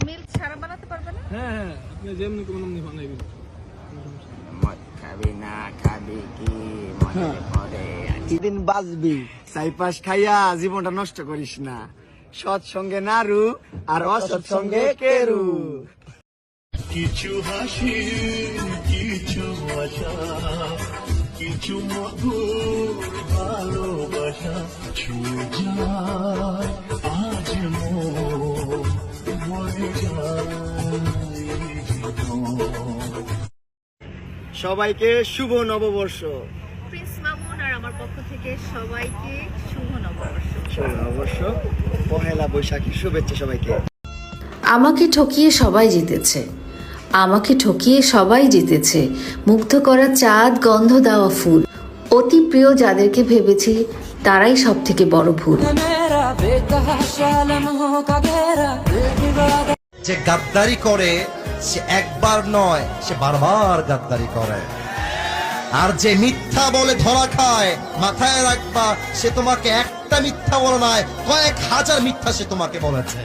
Milk ছাড়া বানাতে পারবে না? হ্যাঁ হ্যাঁ, আপনি যেমনি কোনো নাম বানাইবেন। মদ খাবি না খাবি কি মনে পড়ে দিন বাঁচবি, সাইপাস খাইয়া জীবনটা নষ্ট করিস না। সৎ সঙ্গে নারু আর অসৎ সঙ্গে কেরু। কিছু হাসি, কিছু আশা, কিছু মধুর ভালোবাসা ছুঁয়ে যায় আজ মরে যায়। সবাইকে শুভ নববর্ষ। প্রিন্স মামুন আর আমার পক্ষ থেকে সবাইকে শুভ নববর্ষ। শুভ নববর্ষ, পহেলা বৈশাখী শুভেচ্ছা সবাইকে। আমাকে ঠকিয়ে সবাই জিতেছে, আমাকে ঠকিয়ে সবাই জিতেছে। মুগ্ধ করা চাঁদ, গন্ধ দেওয়া ফুল, অতি প্রিয় যাদেরকে ভেবেছি তারাই সব থেকে বড় ভুল। যে গাদ্দারি করে সে একবার নয়, সে বারবার গাদ্দারি করে। আর যে মিথ্যা বলে ধরা খায়, মাথায় রাখবা সে তোমাকে একটা মিথ্যা বলে নয়, কয়েক হাজার মিথ্যা সে তোমাকে বলেছে।